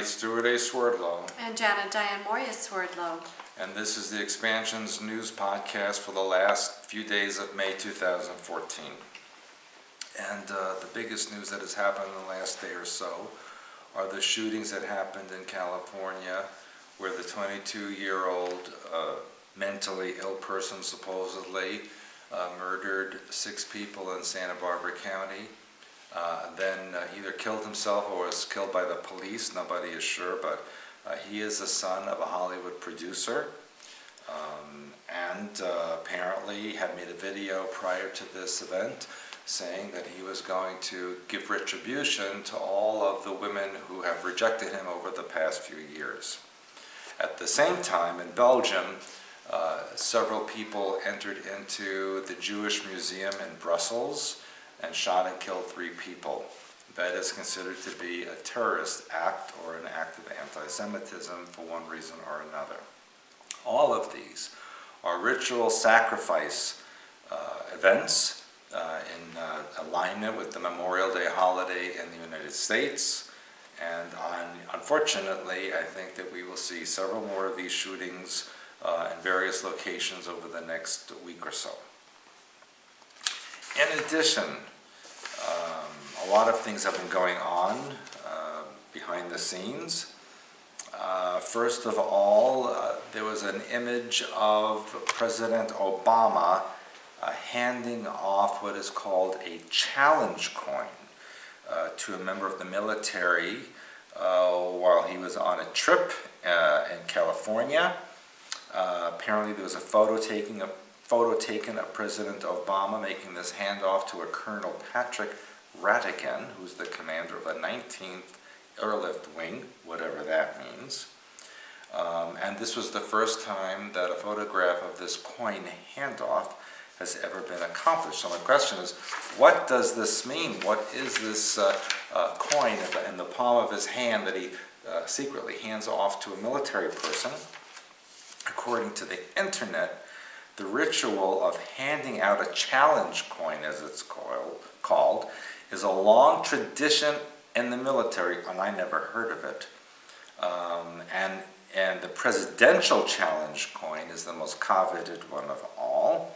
it's Stewart A. Swerdlow. And Janet Swerdlow. And this is the Expansions News Podcast for the last few days of May 2014. And the biggest news that has happened in the last day or so are the shootings that happened in California, where the 22-year-old mentally ill person supposedly murdered 6 people in Santa Barbara County. Then either killed himself or was killed by the police. Nobody is sure, but he is the son of a Hollywood producer, and apparently had made a video prior to this event saying that he was going to give retribution to all of the women who have rejected him over the past few years. At the same time, in Belgium, several people entered into the Jewish Museum in Brussels and shot and killed 3 people. That is considered to be a terrorist act or an act of anti-Semitism for one reason or another. All of these are ritual sacrifice events in alignment with the Memorial Day holiday in the United States. And unfortunately, I think that we will see several more of these shootings in various locations over the next week or so. In addition, a lot of things have been going on behind the scenes. First of all, there was an image of President Obama handing off what is called a challenge coin to a member of the military while he was on a trip in California. Apparently there was a photo taken of President Obama making this handoff to a Colonel Patrick Vatican, who's the commander of the 19th Airlift Wing, whatever that means. And this was the first time that a photograph of this coin handoff has ever been accomplished. So my question is, what does this mean? What is this coin in the palm of his hand that he secretly hands off to a military person? According to the internet, the ritual of handing out a challenge coin, as it's called, is a long tradition in the military, and I never heard of it. And the presidential challenge coin is the most coveted one of all.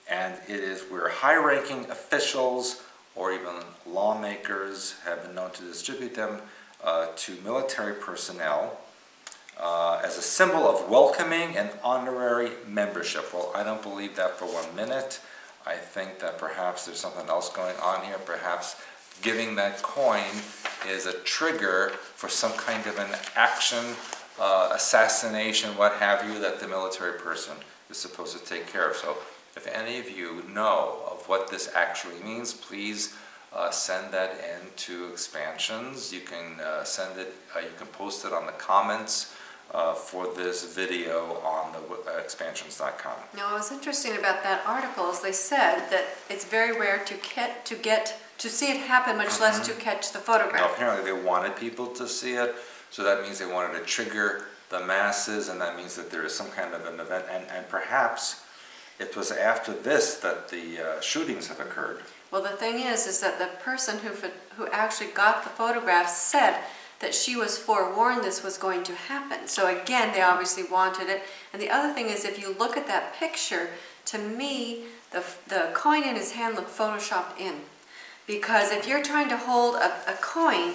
And it is where high-ranking officials or even lawmakers have been known to distribute them to military personnel as a symbol of welcoming and honorary membership. Well, I don't believe that for 1 minute. I think that perhaps there's something else going on here. Perhaps giving that coin is a trigger for some kind of an action, assassination, what have you, that the military person is supposed to take care of. So if any of you know of what this actually means, please send that in to Expansions. You can send it, you can post it on the comments for this video on the expansions.com. Now, what was interesting about that article is they said that it's very rare to see it happen, much less to catch the photograph. Now, apparently they wanted people to see it, so that means they wanted to trigger the masses, and that means that there is some kind of an event, and perhaps it was after this that the shootings have occurred. Well, the thing is that the person who actually got the photograph said that she was forewarned this was going to happen. So again, they obviously wanted it. And the other thing is, if you look at that picture, to me, the coin in his hand looked photoshopped in. Because if you're trying to hold a coin,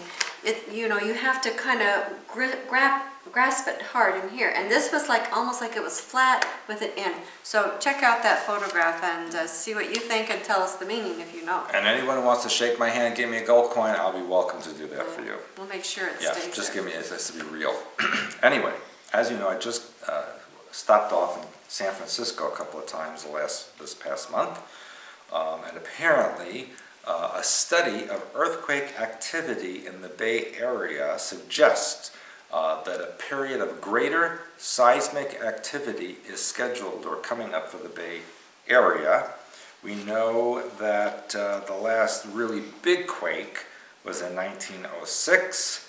you have to kind of grasp it hard in here. And this was almost like it was flat with it in. So check out that photograph and see what you think and tell us the meaning if you know. And anyone who wants to shake my hand and give me a gold coin, I'll be welcome to do that for you. We'll make sure it stays there. Just give me, it has to be real. Anyway, as you know, I just stopped off in San Francisco a couple of times this past month. And apparently, a study of earthquake activity in the Bay Area suggests that a period of greater seismic activity is scheduled or coming up for the Bay Area. We know that the last really big quake was in 1906,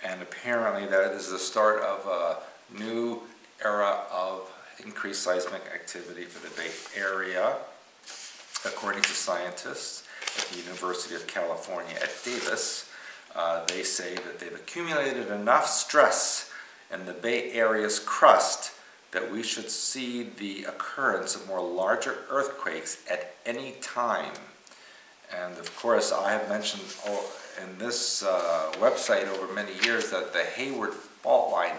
and apparently that is the start of a new era of increased seismic activity for the Bay Area, according to scientists at the University of California at Davis. They say that they've accumulated enough stress in the Bay Area's crust that we should see the occurrence of more larger earthquakes at any time. And of course, I have mentioned in this website over many years that the Hayward fault line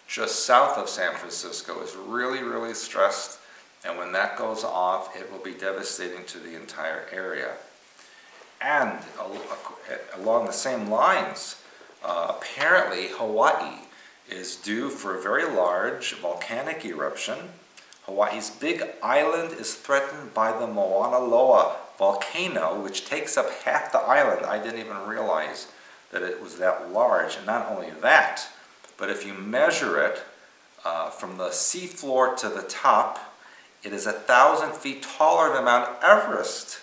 just south of San Francisco is really, really stressed. And when that goes off, it will be devastating to the entire area. And along the same lines, apparently Hawaii is due for a very large volcanic eruption. Hawaii's big island is threatened by the Mauna Loa volcano, which takes up half the island. I didn't even realize that it was that large. And not only that, but if you measure it from the seafloor to the top, it is 1,000 feet taller than Mount Everest.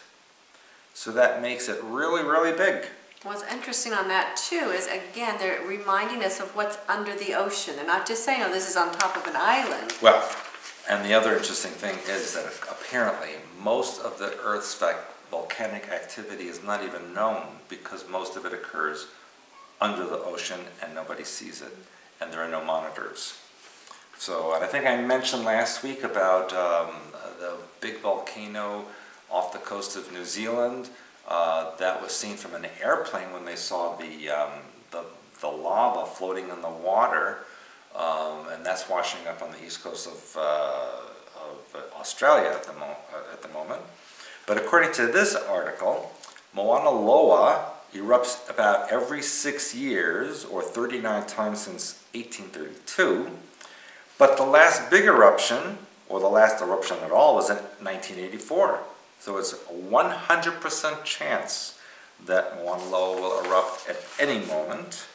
So that makes it really, really big. What's interesting on that too is, again, they're reminding us of what's under the ocean. They're not just saying, oh, this is on top of an island. Well, and the other interesting thing is that apparently most of the Earth's volcanic activity is not even known because most of it occurs under the ocean and nobody sees it, and there are no monitors. So, and I think I mentioned last week about the big volcano off the coast of New Zealand that was seen from an airplane when they saw the lava floating in the water, and that's washing up on the east coast of Australia at the moment. But according to this article, Mauna Loa erupts about every 6 years, or 39 times since 1832. But the last big eruption, or the last eruption at all, was in 1984. So it's a 100% chance that Mauna Loa will erupt at any moment.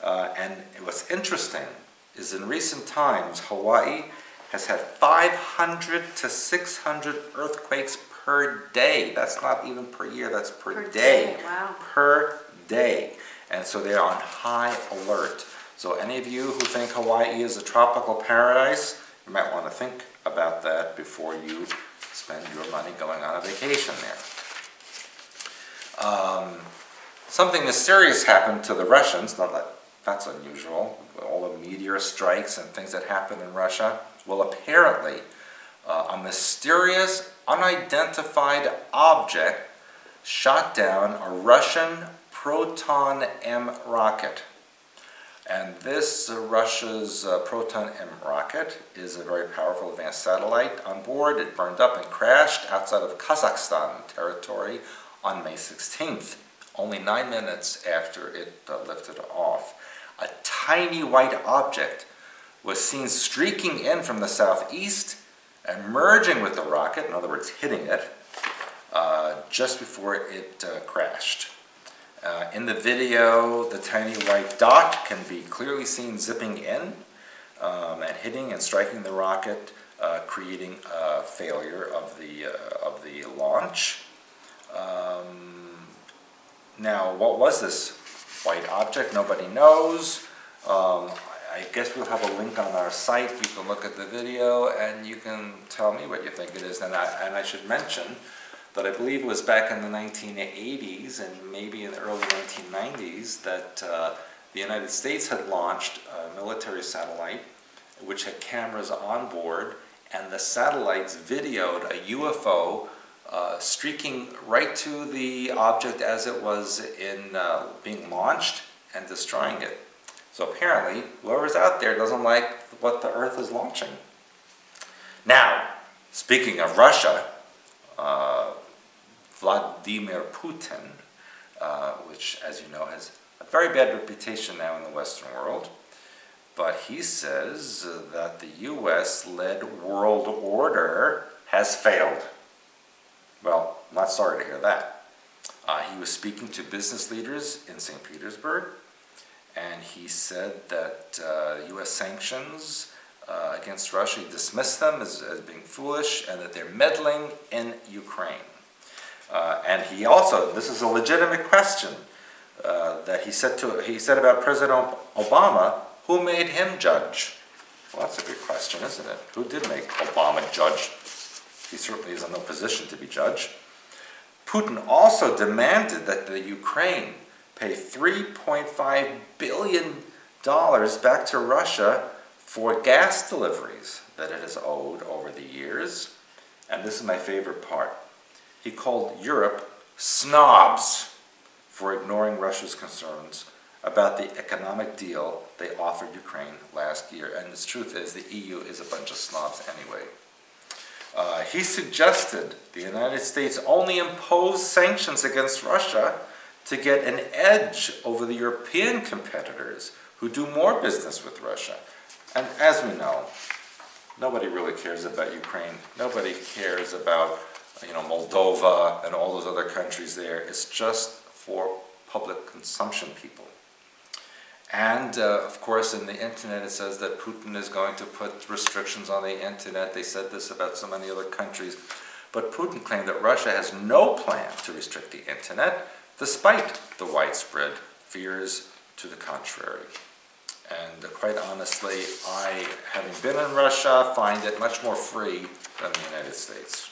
And what's interesting is in recent times, Hawaii has had 500 to 600 earthquakes per day. That's not even per year, that's per day. Wow. Per day. And so they're on high alert. So any of you who think Hawaii is a tropical paradise, you might want to think about that before you spend your money going on a vacation there. Something mysterious happened to the Russians. Not that that's unusual. All the meteor strikes and things that happen in Russia. Well, apparently, a mysterious, unidentified object shot down a Russian Proton M rocket. And this Russia's Proton M rocket is a very powerful advanced satellite on board. It burned up and crashed outside of Kazakhstan territory on May 16th, only 9 minutes after it lifted off. A tiny white object was seen streaking in from the southeast and merging with the rocket, in other words, hitting it, just before it crashed. In the video, the tiny white dot can be clearly seen zipping in and hitting and striking the rocket, creating a failure of the launch. Now, what was this white object? Nobody knows. I guess we'll have a link on our site. You can look at the video and you can tell me what you think it is. And I should mention that I believe it was back in the 1980s and maybe in the early 1990s that the United States had launched a military satellite which had cameras on board, and the satellites videoed a UFO streaking right to the object as it was being launched and destroying it. So apparently, whoever's out there doesn't like what the Earth is launching. Now, speaking of Russia, Vladimir Putin, which, as you know, has a very bad reputation now in the Western world, but he says that the US-led world order has failed. Well, I'm not sorry to hear that. He was speaking to business leaders in St. Petersburg, and he said that US sanctions against Russia, he dismissed them as being foolish, and that they're meddling in Ukraine. And he also, this is a legitimate question, that he said about President Obama, who made him judge? Well, that's a good question, isn't it? Who did make Obama judge? He certainly is in no position to be judge. Putin also demanded that the Ukraine pay $3.5 billion back to Russia for gas deliveries that it has owed over the years. And this is my favorite part. He called Europe snobs for ignoring Russia's concerns about the economic deal they offered Ukraine last year. And the truth is, the EU is a bunch of snobs anyway. He suggested the United States only impose sanctions against Russia to get an edge over the European competitors who do more business with Russia. And as we know, nobody really cares about Ukraine. Nobody cares about, Moldova and all those other countries there. It's just for public consumption people. And of course, in the internet, it says that Putin is going to put restrictions on the internet. They said this about so many other countries. But Putin claimed that Russia has no plan to restrict the internet, despite the widespread fears to the contrary. And quite honestly, I, having been in Russia, find it much more free than the United States.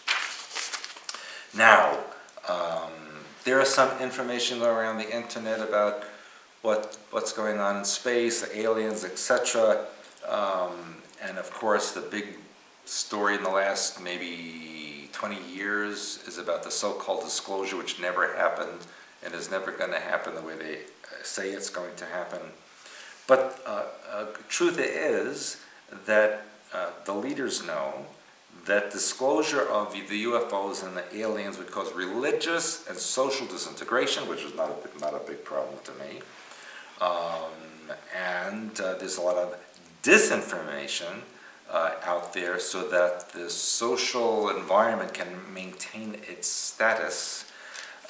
Now, there is some information around the internet about what's going on in space, the aliens, etc. And of course, the big story in the last maybe 20 years is about the so-called disclosure, which never happened and is never going to happen the way they say it's going to happen. But truth is that the leaders know that disclosure of the UFOs and the aliens would cause religious and social disintegration, which is not a big problem to me. And there's a lot of disinformation out there so that the social environment can maintain its status.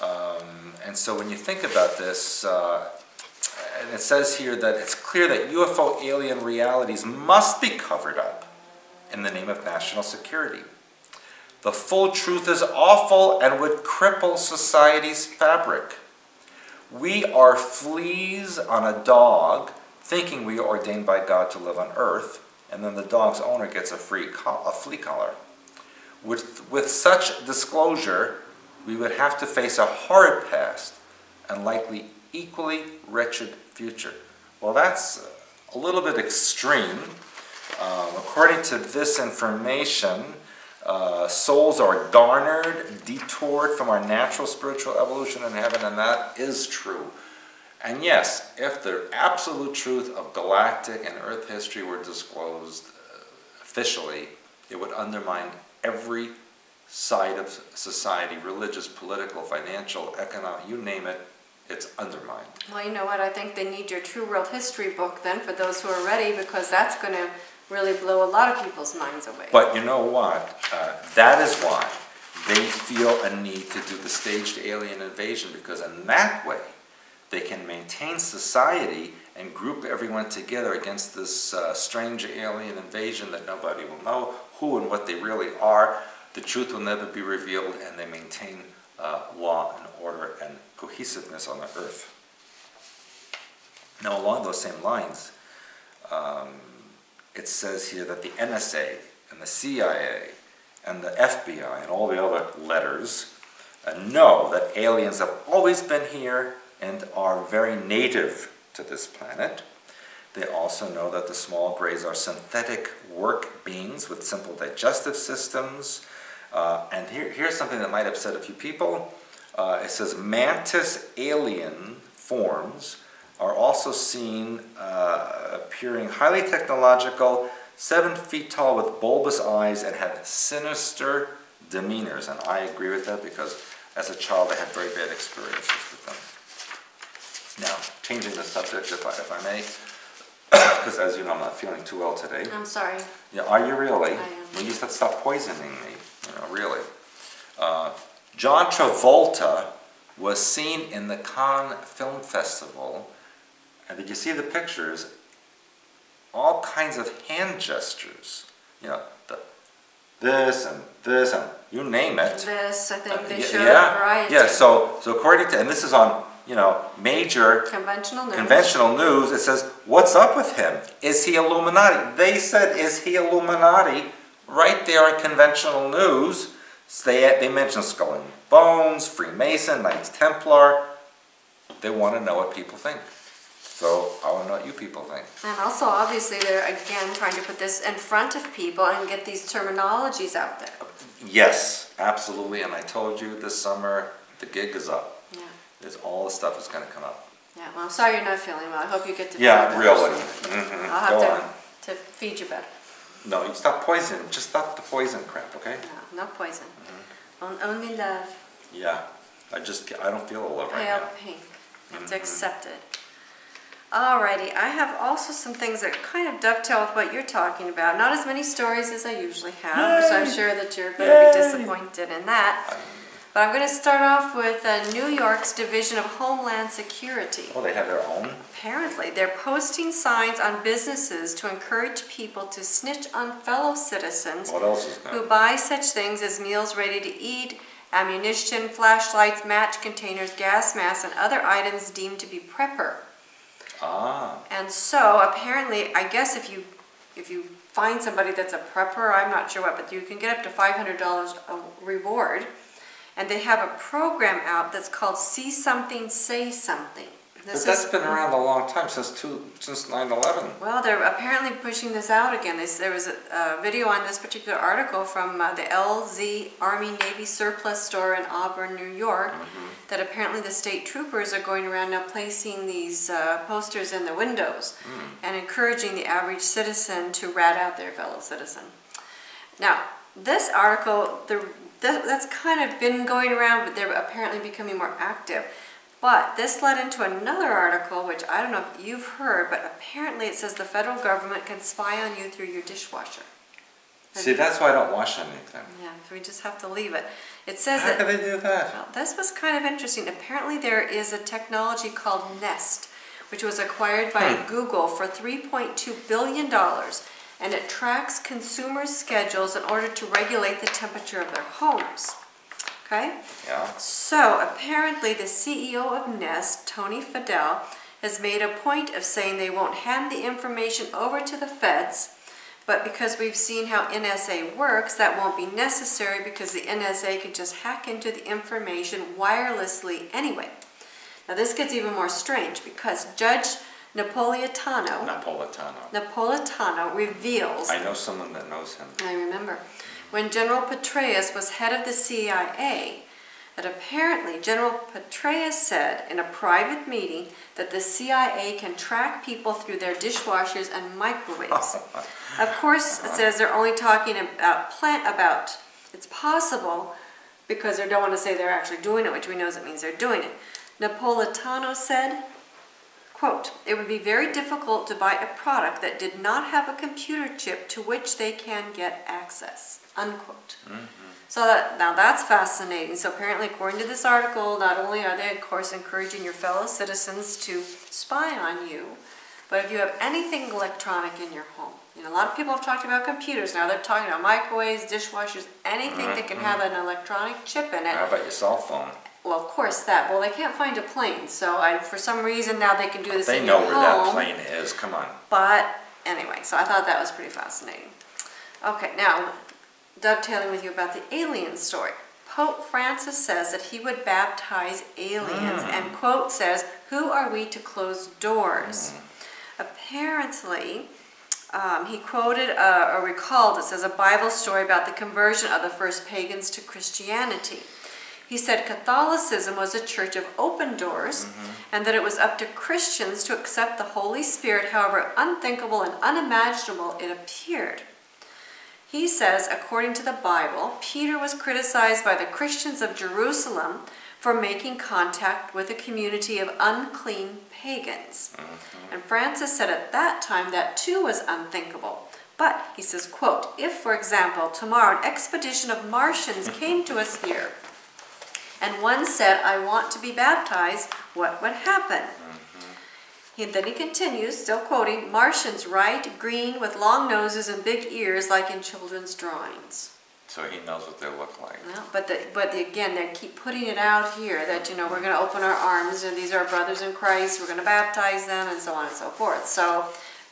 And so when you think about this, and it says here that it's clear that UFO alien realities must be covered up in the name of national security. The full truth is awful and would cripple society's fabric. We are fleas on a dog, thinking we are ordained by God to live on earth, and then the dog's owner gets a flea collar. With such disclosure, we would have to face a horrid past and likely equally wretched future. Well, that's a little bit extreme. According to this information, souls are garnered, detoured from our natural spiritual evolution in heaven, and that is true. And yes, if the absolute truth of galactic and Earth history were disclosed officially, it would undermine every side of society, religious, political, financial, economic, you name it, it's undermined. Well, you know what, I think they need your True World History book then for those who are ready, because that's going to really blow a lot of people's minds away. But you know what? That is why they feel a need to do the staged alien invasion, because in that way they can maintain society and group everyone together against this strange alien invasion that nobody will know who and what they really are. The truth will never be revealed, and they maintain law and order and cohesiveness on the earth. Now, along those same lines, it says here that the NSA and the CIA and the FBI and all the other letters know that aliens have always been here and are very native to this planet. They also know that the small grays are synthetic work beings with simple digestive systems. And here's something that might upset a few people. It says mantis alien forms are also seen appearing highly technological, 7 feet tall with bulbous eyes, and have sinister demeanors. And I agree with that because as a child I had very bad experiences with them. Now, changing the subject if I may, because as you know I'm not feeling too well today. I'm sorry. Yeah, are you really? I am. Well, you said stop poisoning me. Really. John Travolta was seen in the Cannes Film Festival, and did you see the pictures? All kinds of hand gestures. This and you name it. This, I think they showed a variety. Yeah, so according to, and this is on, major conventional news, it says, what's up with him? Is he Illuminati? They said, is he Illuminati? Right there on conventional news. They mentioned Skull and Bones, Freemason, Knights Templar. they want to know what people think. So I want to know what you people think. And also, obviously, they're again trying to put this in front of people and get these terminologies out there. Yes, absolutely. And I told you this summer the gig is up. Yeah. There's all the stuff is going to come up. Yeah. Well, I'm sorry you're not feeling well. I hope you get to. Yeah, really. I'll have to feed you better. No, you stop poison. Just stop the poison crap, okay? No, no poison. Only love. Yeah. I don't feel a love right Pale now. pink. It's accepted. Alrighty, I have also some things that kind of dovetail with what you're talking about. Not as many stories as I usually have, so I'm sure that you're going to be disappointed in that. But I'm going to start off with New York's Division of Homeland Security. Oh, they have their own? Apparently, they're posting signs on businesses to encourage people to snitch on fellow citizens What else is new? who buy such things as meals ready to eat, ammunition, flashlights, match containers, gas masks, and other items deemed to be prepper. Ah. And so apparently, I guess if you find somebody that's a prepper, I'm not sure what, but you can get up to $500 a reward. And they have a program out that's called See Something, Say Something. But that's been around a long time, since 9/11. Well, they're apparently pushing this out again. There was a video on this particular article from the LZ Army Navy surplus store in Auburn, New York, that apparently the state troopers are going around now placing these posters in the windows and encouraging the average citizen to rat out their fellow citizen. Now, this article, that's kind of been going around, but they're apparently becoming more active. But this led into another article, which I don't know if you've heard, but apparently it says the federal government can spy on you through your dishwasher. See, that's why I don't wash anything. Yeah, so we just have to leave it. It says How can they do that? Well, this was kind of interesting. Apparently there is a technology called Nest, which was acquired by Google for $3.2 billion, and it tracks consumers' schedules in order to regulate the temperature of their homes. Okay? Yeah. So apparently the CEO of Nest, Tony Fadell, has made a point of saying they won't hand the information over to the feds, but because we've seen how NSA works, that won't be necessary because the NSA can just hack into the information wirelessly anyway. Now this gets even more strange because Judge Napolitano reveals... I know someone that knows him. I remember. When General Petraeus was head of the CIA, that apparently General Petraeus said in a private meeting that the CIA can track people through their dishwashers and microwaves. Of course, it says they're only talking about it's possible because they don't want to say they're actually doing it, which we know it means they're doing it. Napolitano said, quote, "It would be very difficult to buy a product that did not have a computer chip to which they can get access," unquote. So now that's fascinating. So apparently, according to this article, not only are they, of course, encouraging your fellow citizens to spy on you, but if you have anything electronic in your home, you know, a lot of people have talked about computers. Now they're talking about microwaves, dishwashers, anything that can have an electronic chip in it. How about your cell phone? Well, of course that. Well, they can't find a plane, so for some reason now they can do this They in know your where home. that plane is. Come on. But anyway, so I thought that was pretty fascinating. Okay, now dovetailing with you about the alien story. Pope Francis says that he would baptize aliens and, quote, says, "Who are we to close doors?" Apparently, he quoted or recalled, it says, a Bible story about the conversion of the first pagans to Christianity. He said Catholicism was a church of open doors and that it was up to Christians to accept the Holy Spirit, however unthinkable and unimaginable it appeared. He says, according to the Bible, Peter was criticized by the Christians of Jerusalem for making contact with a community of unclean pagans. And Francis said at that time that too was unthinkable. But, he says, quote, "If, for example, tomorrow an expedition of Martians came to us here, and one said, 'I want to be baptized,' what would happen?" Then he continues, still quoting, "Martians, right, green, with long noses and big ears like in children's drawings." So he knows what they look like. No, but again, they keep putting it out here that, you know, we're going to open our arms and these are our brothers in Christ, we're going to baptize them and so on and so forth. So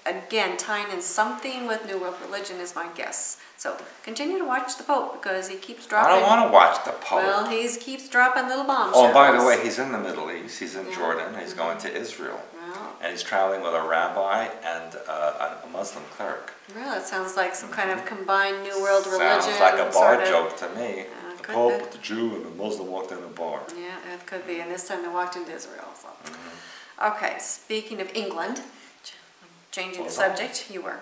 again, tying in something with New World religion is my guess. So continue to watch the Pope because he keeps dropping. I don't want to watch the Pope. Well, he keeps dropping little bombshells. Oh, by the way, he's in the Middle East. He's in Jordan. He's going to Israel. Well, And he's traveling with a rabbi and a Muslim cleric. really, it sounds like some kind of combined New World religion. Sounds like a bar sort of. joke to me. The could Pope, be. the Jew, and the Muslim walked in a bar. Yeah, it could be. And this time they walked into Israel. So. Okay, speaking of England, changing the subject, you were.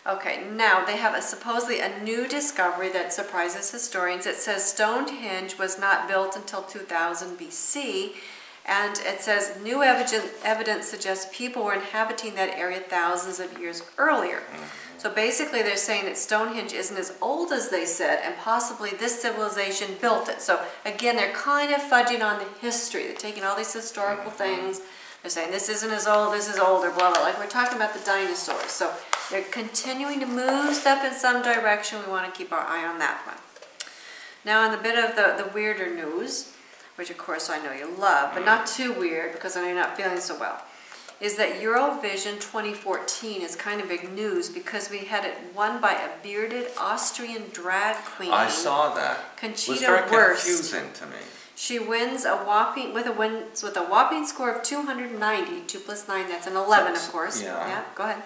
Okay, now they have supposedly a new discovery that surprises historians. It says Stonehenge was not built until 2000 BC, and it says new evidence suggests people were inhabiting that area thousands of years earlier. So basically they're saying that Stonehenge isn't as old as they said, and possibly this civilization built it. So again, they're kind of fudging on the history. They're taking all these historical things. They're saying this isn't as old, this is older, blah, blah. Like we're talking about the dinosaurs. So they're continuing to move stuff in some direction. We want to keep our eye on that one. Now in the bit of the weirder news, which of course I know you love, but not too weird because I know you're not feeling so well, is that Eurovision 2014 is kind of big news because we had it won by a bearded Austrian drag queen. I saw that. Conchita It was very Wurst. confusing to me. She wins with a whopping score of 290. 2 plus 9, that's an 11, of course. Yeah. Go ahead.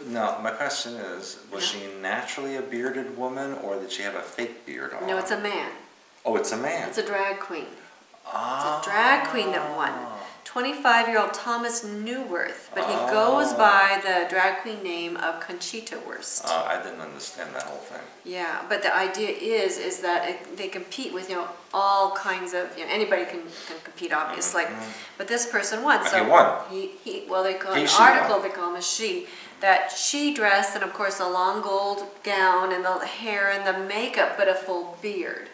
Now, my question is, was she naturally a bearded woman, or did she have a fake beard on? No, it's a man. Oh, it's a man. It's a drag queen. It's a drag queen that won. 25-year-old Thomas Newworth, but he goes by the drag queen name of Conchita Wurst. I didn't understand that whole thing. Yeah, but the idea is that they compete with all kinds of anybody can compete obviously, but this person won. So he won. Well, they call He, an she article won. they call him a she. That she dressed, and of course a long gold gown and the hair and the makeup, but a full beard.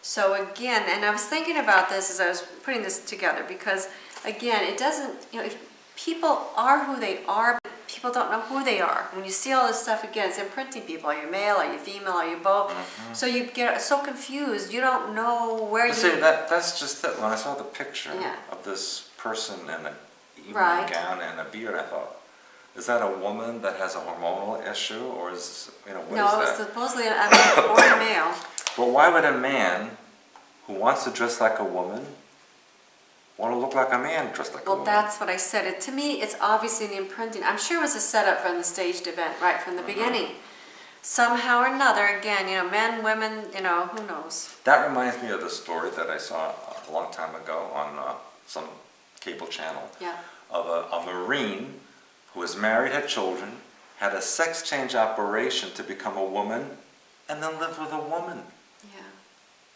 So again, and I was thinking about this as I was putting this together because again, it doesn't, if people are who they are, but people don't know who they are. When you see all this stuff again, it's imprinting people. Are you male? Are you female? Are you both? So you get so confused. You don't know where you... See, that's just it. When I saw the picture Yeah. of this person in an evening Right. gown and a beard, I thought, is that a woman that has a hormonal issue, or is, what No, is it's that? supposedly a boy or male. But why would a man who wants to dress like a woman want to look like a man dressed like a Well, woman? that's what I said. To me, it's obviously an imprinting. I'm sure it was a setup from the staged event right from the beginning. Somehow or another, again, men, women, who knows? That reminds me of the story that I saw a long time ago on some cable channel Yeah. of a Marine who was married, had children, had a sex change operation to become a woman, and then lived with a woman. Yeah.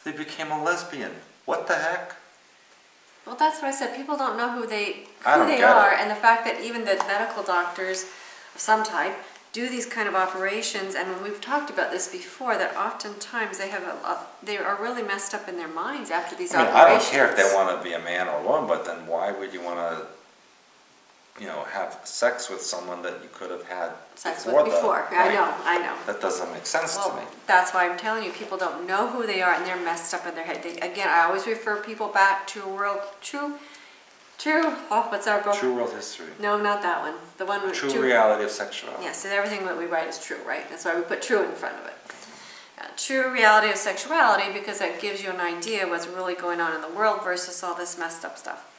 They became a lesbian. What the heck? Well, that's what I said. People don't know who they I don't get are, it. and the fact that even the medical doctors of some type do these kind of operations. And when we've talked about this before, that oftentimes they are really messed up in their minds after these operations. I don't care if they want to be a man or a woman, but then why would you want to, have sex with someone that you could have had Sex before? with before. I know. That doesn't make sense to Well, me. that's why I'm telling you, people don't know who they are, and they're messed up in their head. Again, I always refer people back to what's our book? True world history. No, not that one. The one with True reality of sexuality. Yes, and everything that we write is true, right? That's why we put true in front of it. True reality of sexuality, because that gives you an idea of what's really going on in the world versus all this messed up stuff.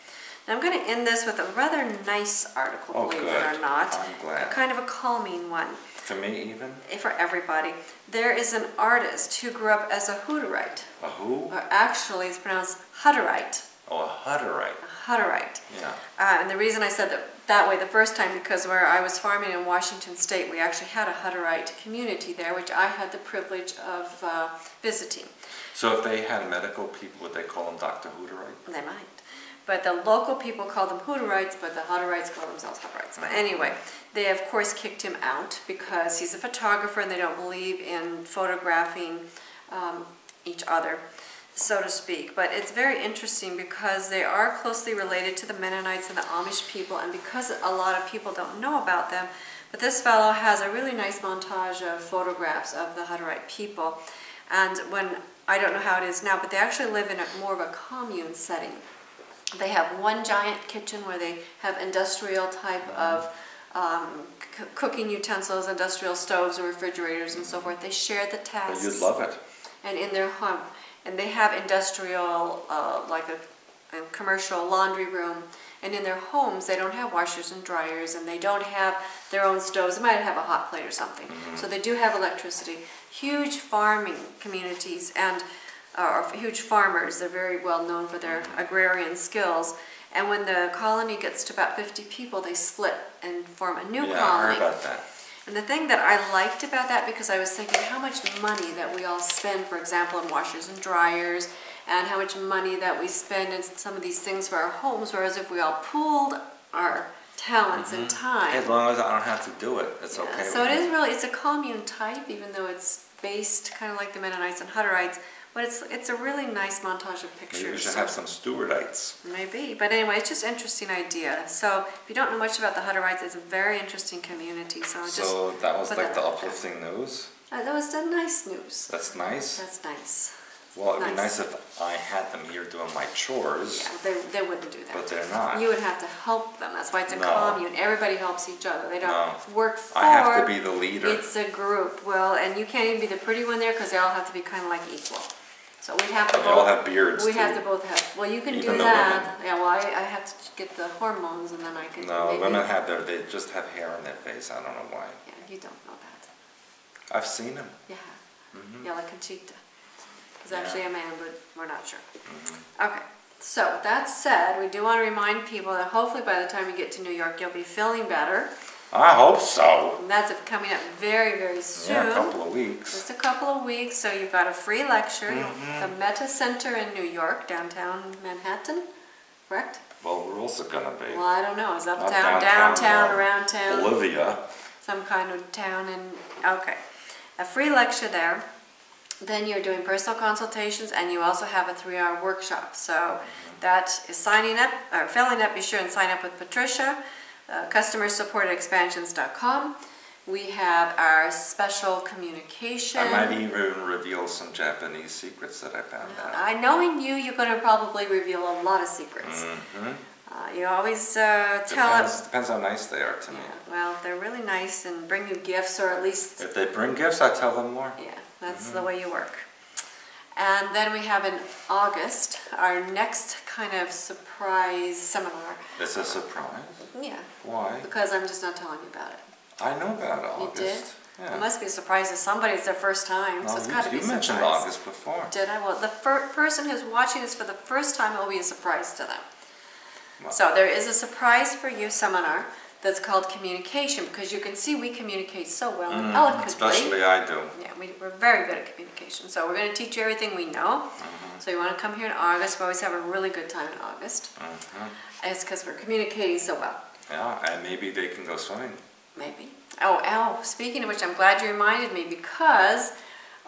Now I'm going to end this with a rather nice article, Oh, believe good. it or not. I'm glad. Kind of a calming one. For me, even? For everybody. There is an artist who grew up as a Hutterite. A who? Or actually, it's pronounced Hutterite. Oh, a Hutterite. Hutterite. Yeah. And the reason I said that way the first time, because where I was farming in Washington State, we actually had a Hutterite community there, which I had the privilege of visiting. So if they had medical people, would they call them Dr. Hutterite? They might. But the local people call them Hutterites, but the Hutterites call themselves Hutterites. But anyway, they of course kicked him out because he's a photographer and they don't believe in photographing each other, so to speak. But it's very interesting because they are closely related to the Mennonites and the Amish people, and because a lot of people don't know about them, but this fellow has a really nice montage of photographs of the Hutterite people. And I don't know how it is now, but they actually live in more of a commune setting. They have one giant kitchen where they have industrial type of cooking utensils, industrial stoves, or refrigerators, and so forth. They share the tasks. You'd love it. And in their home, and they have industrial, like a commercial laundry room. And in their homes, they don't have washers and dryers, and they don't have their own stoves. They might have a hot plate or something. So they do have electricity. Huge farming communities and huge farmers. They're very well known for their agrarian skills. And when the colony gets to about 50 people, they split and form a new colony. Yeah, I heard about that. And the thing that I liked about that, because I was thinking how much money that we all spend, for example, in washers and dryers, and how much money that we spend in some of these things for our homes, whereas if we all pooled our talents and time. As long as I don't have to do it, it's Yeah, okay. so it is really, it's a commune type, even though it's based kind of like the Mennonites and Hutterites, but it's a really nice montage of pictures. Maybe we should have some Stewartites. Maybe, but anyway, it's just an interesting idea. So if you don't know much about the Hutterites, it's a very interesting community. So that was like the uplifting news? That was the nice news. That's nice? That's nice. Well, it'd be nice if I had them here doing my chores. Yeah, they wouldn't do that. But they're not. You would have to help them. That's why it's a commune. Everybody helps each other. They don't work for... I have to be the leader. It's a group. Well, and you can't even be the pretty one there because they all have to be kind of like equal. So we have to They all have beards, We too. have to both have... Well, you can Even do the that. Yeah, well, I have to get the hormones and then I can... No, maybe... women have they just have hair on their face. I don't know why. Yeah, you don't know that. I've seen them. Yeah. Yeah, like Conchita. He's actually a man, but we're not sure. Okay, so with that said, we do want to remind people that hopefully by the time you get to New York, you'll be feeling better. I hope so. And that's coming up very, very soon. Yeah, a couple of weeks. Just a couple of weeks, so you've got a free lecture. The Meta Center in New York, downtown Manhattan, correct? Well, we're also going to be. Well, I don't know. Is Not uptown, downtown, around town? Bolivia. Some kind of town in, okay. A free lecture there. Then you're doing personal consultations, and you also have a 3-hour workshop. So that is signing up, or filling up. Be sure and sign up with Patricia, customer support at expansions.com. We have our special communication. I might even reveal some Japanese secrets that I found out. Knowing you, you're going to probably reveal a lot of secrets. You always tell us. Depends how nice they are to me. Well, if they're really nice and bring you gifts, or at least... If they bring gifts, I tell them more. Yeah, that's the way you work. And then we have in August, our next kind of surprise seminar. It's a surprise? Yeah. Why? Because I'm just not telling you about it. I know about August. You did? Yeah. It must be a surprise to somebody. It's their first time, so it's got to be a surprise. You mentioned August before. Did I? Well, the person who's watching this for the first time, it will be a surprise to them. Well. So there is a surprise for you seminar that's called communication, because you can see we communicate so well and eloquently. Especially I do. Yeah, we're very good at communication. So we're going to teach you everything we know. So you want to come here in August. We always have a really good time in August. And it's because we're communicating so well. Yeah, and maybe they can go swimming. Maybe. Oh, speaking of which, I'm glad you reminded me, because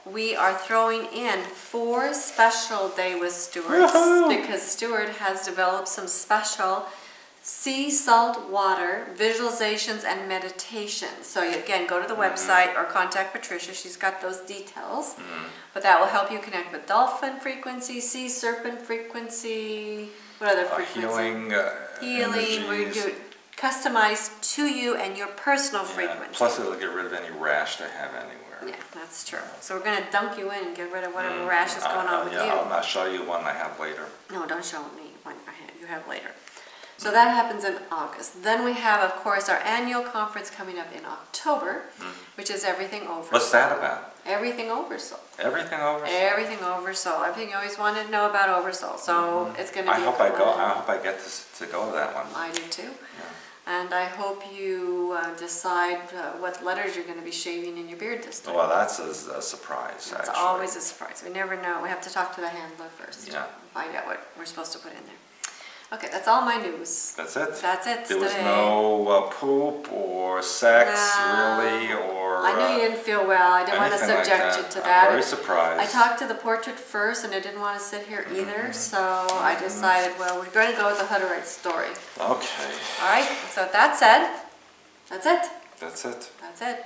we are throwing in 4 special Day with Stewarts, because Stewart has developed some special sea salt water visualizations and meditations. So you, again, go to the website or contact Patricia. She's got those details. But that will help you connect with dolphin frequency, sea serpent frequency, what other frequency? Healing. We do it customized to you and your personal frequency. Plus it'll get rid of any rash they have anywhere. Yeah, that's true. So we're going to dunk you in and get rid of whatever rash is going on with you. I'll show you one I have later. No, don't show me one you have later. So that happens in August. Then we have, of course, our annual conference coming up in October, which is Everything Oversoul. What's that about? Everything Oversoul. Everything Oversoul? Everything Oversoul. Everything you always wanted to know about Oversoul. So it's going to be I hope I get to go to that one. I do too. Yeah. And I hope you decide what letters you're going to be shaving in your beard this time. Well, that's a surprise, It's actually. always a surprise. We never know. We have to talk to the handler first. Yeah. Find out what we're supposed to put in there. Okay, that's all my news. That's it? That's it There was today. no poop or sex, really, or... I knew you didn't feel well. I didn't want to anything like subject you to I'm that. very surprised. I talked to the portrait first, and I didn't want to sit here either, so I decided, well, we're going to go with the Hutterite story. Okay. All right, so with that said, that's it. That's it. That's it.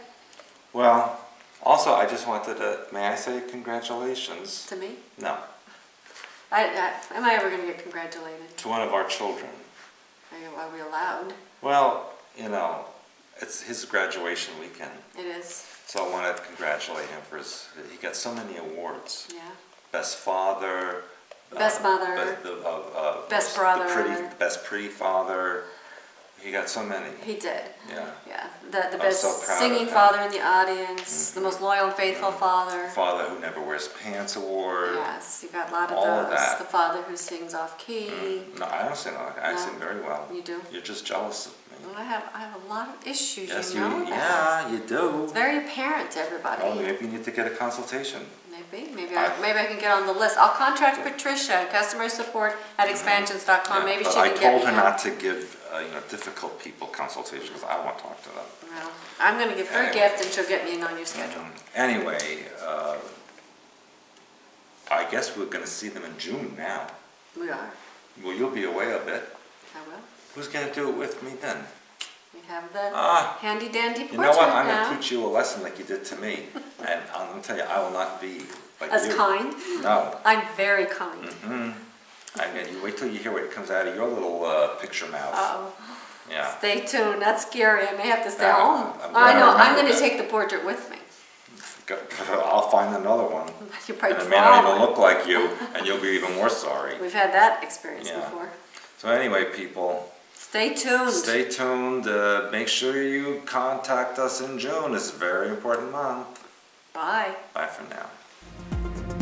Well, also, I just wanted to, may I say congratulations? To me? No. Am I ever going to get congratulated? To one of our children. Are we allowed? Well, you know, it's his graduation weekend. It is. So I want to congratulate him for he got so many awards. Yeah. Best father. Best mother. Best brother. Best pretty father. He got so many. He did. Yeah. Yeah. The best so proud singing of him. father in the audience, the most loyal and faithful father. Father who never wears pants award. Yes, you got a lot of All those. of that. The father who sings off key. No, I don't sing. I No? sing very well. You do? You're just jealous of me. Well, I have a lot of issues, Yes, you know that. yeah, you do. It's very apparent to everybody. Oh, maybe you need to get a consultation. Maybe I can get on the list. I'll contact Patricia, customer support at expansions.com. Maybe But she I can get told me her help. not to give difficult people consultations because I want to talk to them. Well, I'm going to give her a gift and she'll get me in on your schedule. Anyway, I guess we're going to see them in June now. We are. Well, you'll be away a bit. I will. Who's going to do it with me then? We have the handy dandy portrait You know what? I'm now. going to teach you a lesson like you did to me. And I'm going to tell you, I will not be like As you. kind? No. I'm very kind. I mean, you wait till you hear what comes out of your little picture mouth. Uh-oh. Yeah. Stay tuned. That's scary. I may have to stay No, home. I'm I know. gonna I'm going to remember take the portrait with me. I'll find another one. You probably And it may not even draw look like you, and you'll be even more sorry. one. We've had that experience Yeah. before. So anyway, people, Stay tuned. stay tuned. Make sure you contact us in June. It's a very important month. Bye. Bye for now.